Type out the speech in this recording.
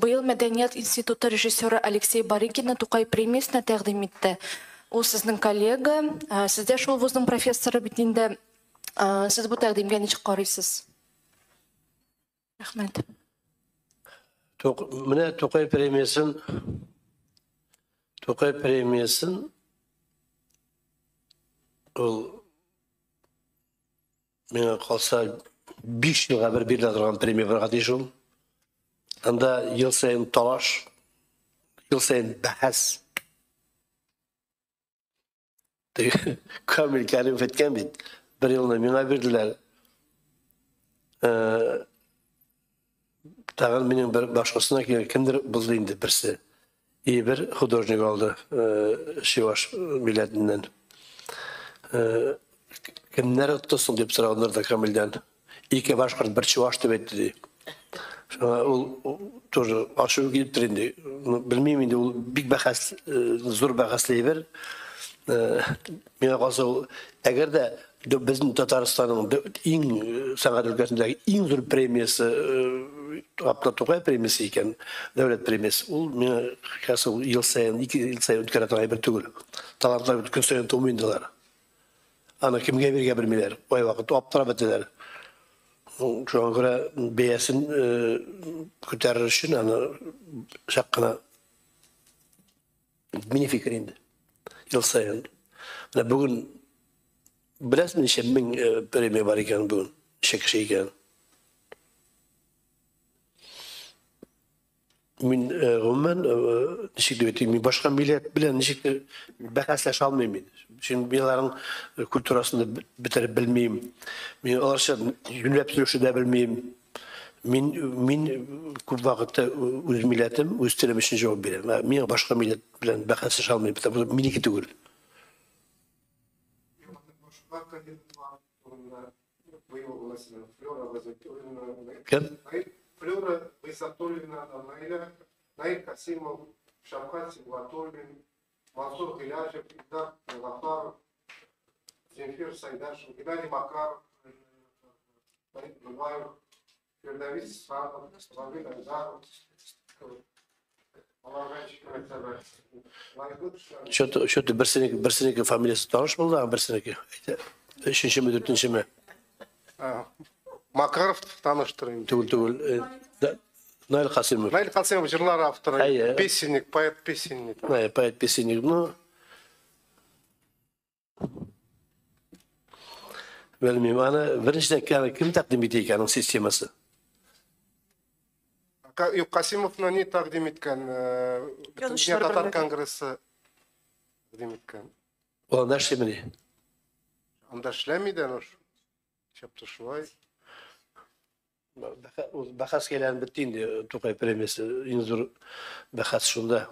быйыл Мәдәният институты режиссеры Алексей Барыкина Тукай премиясына тәкъдим итте. Ул сезнең коллега, сез дә шул вузның профессоры бит инде. Сез бу тәкъдимгә ничек карыйсыз? Рәхмәт. Менә Тукай премиясын ул миңа калса 5 елга бер бирелә торган премия бар гадишум. Анда ел сайын талаш, ел сайын бәхәс. Камил Кәримов әйткән бит, бер елны миңа бирделәр. Тагын минең бер башкасына кемдер булды инде берсе. И бер художник алды, Шиваш милләтеннән. Кемнәр оттысын дип сораганнар да Камилдән. Ике башкорт бер чуваш дип әйтте. Ул тоже ашу килеп тор инде. Белмим инде ул бик бәхәс, зур бәхәсле бер. Миңа калса ул әгәр дә безнең Татарстанның иң сәнгать өлкәсендәге иң зур премиясы Абдулла Тукай премиясы икән, дәүләт премиясы. Ул миңа калса ел сайын, 2 ел сайын үткәрә торган бер түгел. Талантлар көн сайын тумыйдылар. Аны кемгә биргә белмиләр. Ой вакыт аптырап бетәләр. Шуңа күрә бәясен күтәрер өчен аны шак кына мине фикер инде. Ел сайын. Менә бүген беләсезме ничә мең премия бар икән бүген, ничә кеше икән. Мин гомумән ничек дип әйтим, мин башка милләт белән ничек бәхәсләшә алмыйм инде. Чөнки мин культурасын бетереп белмим. Мин аларча юнәп сөйләшә дә белмим. Мин күп вакытта үз милләтем, үз телем өчен җавап бирәм. Мин башка милләт белән бәхәсләшә алмыйм, потому что минеке түгел. Флёра Высотолина, Наиль Касимов, Шавкат Сибгатуллин, Мансур Гиляшев, Идар Гафаров, Земфир Сайдашев, Геннадий Макаров, Борис Дубаев, Фердовис Садов, Владимир Айдаров, Şöyle bir familiyası tanış buldu ama bir seneki. Üçüncü mü, dördüncü mü? Макаров tanıştırayım. Tugul. Nail Kasimov. Nail Kasimov жырлар авторы. Песенник, поэт-песенник. Поэт-песенник. Ну, bilmiyorum. Ana birinci kim takdim ediyor ki onun sisteması? Yok, Kasimov'la ne takdim etken? Dünya Tatar Kongresi takdim etken. Onlar şey mi? Onda işlemiyden o. Şaptı şuvay. Bahas gelen bittiğinde Tokay Premisi, İnzur bahas şunda.